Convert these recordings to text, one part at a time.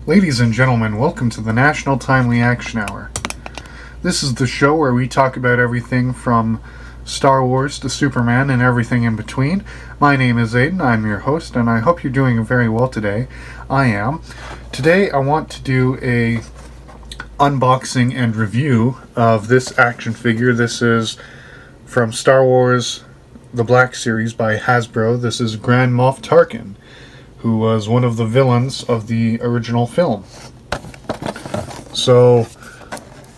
Ladies and gentlemen, welcome to the National Timely Action Hour. This is the show where we talk about everything from Star Wars to Superman and everything in between. My name is Aiden, I'm your host, and I hope you're doing very well today. I am. Today I want to do a unboxing and review of this action figure. This is from Star Wars The Black Series by Hasbro. This is Grand Moff Tarkin, who was one of the villains of the original film. So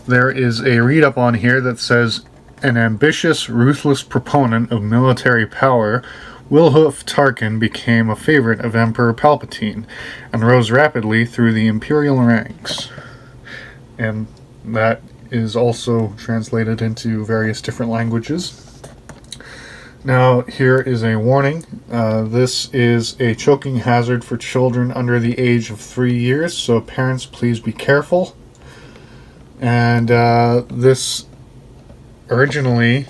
there is a read-up on here that says, an ambitious, ruthless proponent of military power, Wilhuff Tarkin became a favorite of Emperor Palpatine and rose rapidly through the Imperial ranks. And that is also translated into various different languages. Now, here is a warning. This is a choking hazard for children under the age of 3 years, so parents, please be careful. And this originally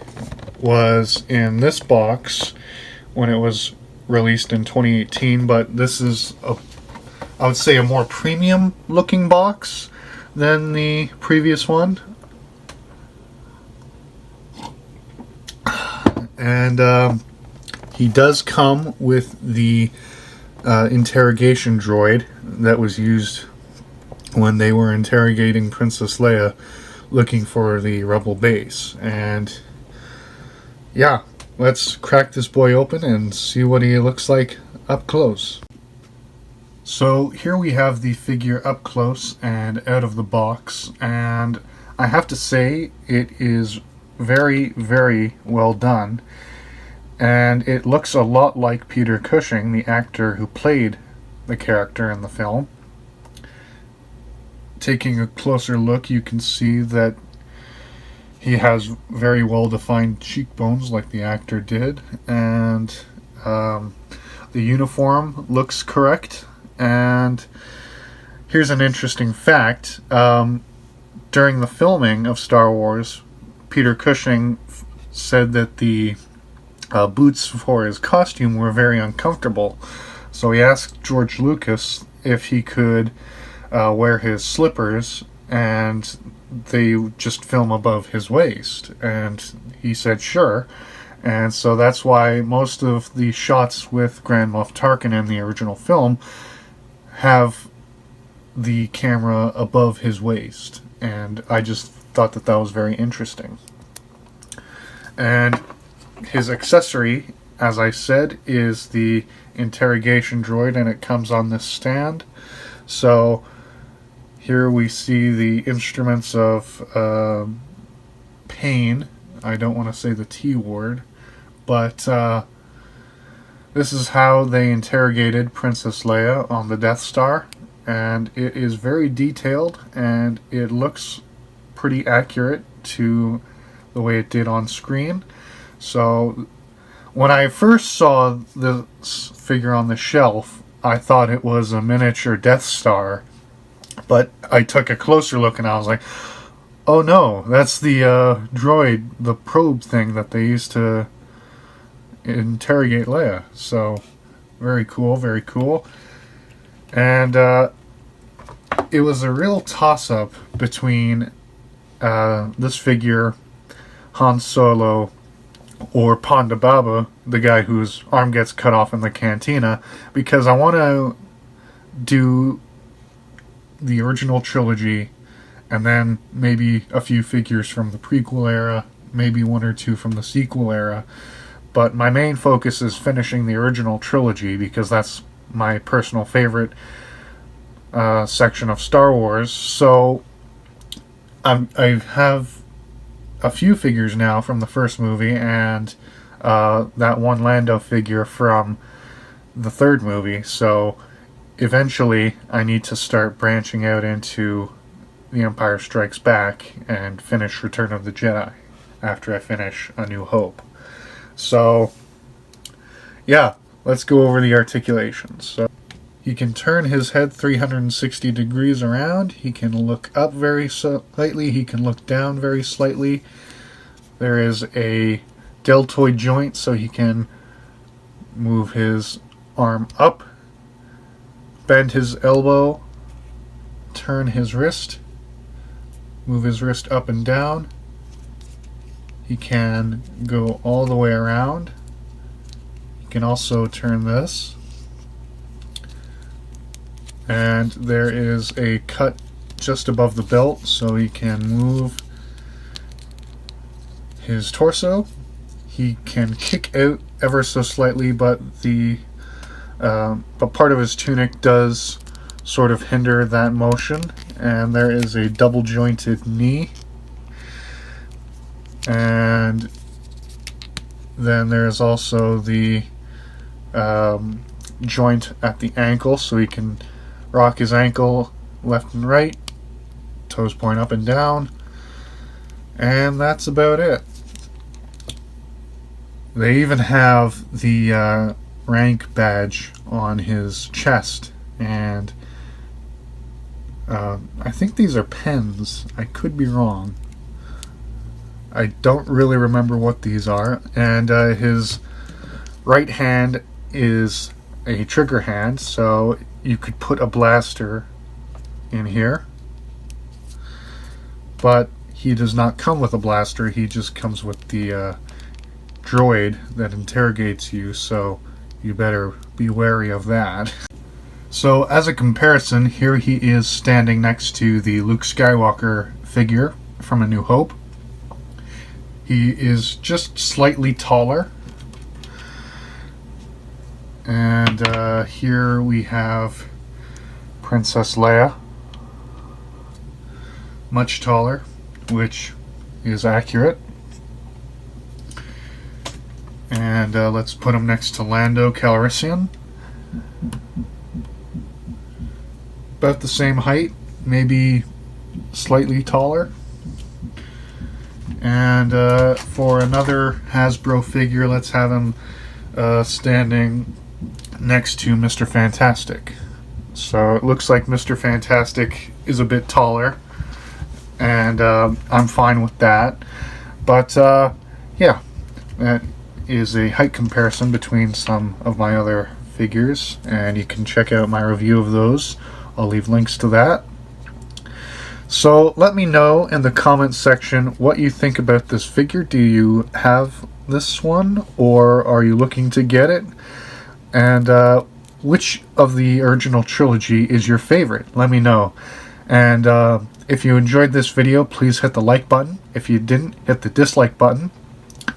was in this box when it was released in 2018, but this is, I would say, a more premium looking box than the previous one. And he does come with the interrogation droid that was used when they were interrogating Princess Leia looking for the rebel base. And yeah, let's crack this boy open and see what he looks like up close. So here we have the figure up close and out of the box, and I have to say it is very, very well done, and it looks a lot like Peter Cushing, the actor who played the character in the film. Taking a closer look, you can see that he has very well defined cheekbones like the actor did, and the uniform looks correct. And here's an interesting fact. During the filming of Star Wars, Peter Cushing said that the boots for his costume were very uncomfortable. So he asked George Lucas if he could wear his slippers and they just film above his waist. And he said sure. And so that's why most of the shots with Grand Moff Tarkin in the original film have the camera above his waist. And I just thought that was very interesting. And his accessory, as I said, is the interrogation droid, and it comes on this stand. So here we see the instruments of pain. I don't want to say the T word, but this is how they interrogated Princess Leia on the Death Star. And it is very detailed, and it looks pretty accurate to the way it did on screen. So when I first saw this figure on the shelf, I thought it was a miniature Death Star, but I took a closer look and I was like, oh no, that's the droid, the probe thing that they used to interrogate Leia. So very cool, very cool. And it was a real toss-up between this figure, Han Solo, or Ponda Baba, the guy whose arm gets cut off in the cantina, because I want to do the original trilogy and then maybe a few figures from the prequel era, maybe one or two from the sequel era. But my main focus is finishing the original trilogy because that's my personal favorite section of Star Wars. So I have a few figures now from the first movie and that one Lando figure from the third movie. So eventually I need to start branching out into The Empire Strikes Back and finish Return of the Jedi after I finish A New Hope. So yeah, let's go over the articulations. So he can turn his head 360 degrees around. He can look up very slightly. He can look down very slightly. There is a deltoid joint, so he can move his arm up, bend his elbow, turn his wrist, move his wrist up and down. He can go all the way around. He can also turn this. And there is a cut just above the belt, so he can move his torso. He can kick out ever so slightly, but part of his tunic does sort of hinder that motion. And there is a double jointed knee. And then there's also the joint at the ankle, so he can rock his ankle left and right, toes point up and down, and that's about it. They even have the rank badge on his chest, and I think these are pens. I could be wrong. I don't really remember what these are. And his right hand is a trigger hand, so you could put a blaster in here. But he does not come with a blaster, he just comes with the droid that interrogates you, so you better be wary of that. So as a comparison, here he is standing next to the Luke Skywalker figure from A New Hope. He is just slightly taller. And here we have Princess Leia, much taller, which is accurate. And let's put him next to Lando Calrissian. About the same height, maybe slightly taller. And for another Hasbro figure, let's have him standing next to Mr. Fantastic. So it looks like Mr. Fantastic is a bit taller, and I'm fine with that. But yeah, that is a height comparison between some of my other figures, and you can check out my review of those. I'll leave links to that. So let me know in the comments section what you think about this figure. Do you have this one, or are you looking to get it? And which of the original trilogy is your favorite? Let me know. And if you enjoyed this video, please hit the like button. If you didn't, hit the dislike button.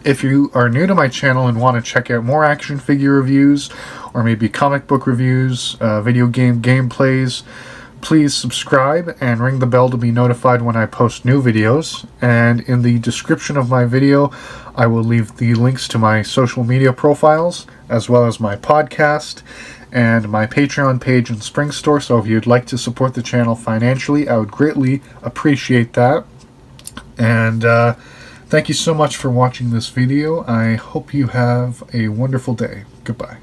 If you are new to my channel and want to check out more action figure reviews, or maybe comic book reviews, video game gameplays, please subscribe and ring the bell to be notified when I post new videos. And in the description of my video, I will leave the links to my social media profiles, as well as my podcast and my Patreon page and Spring Store. So if you'd like to support the channel financially, I would greatly appreciate that. And thank you so much for watching this video. I hope you have a wonderful day. Goodbye.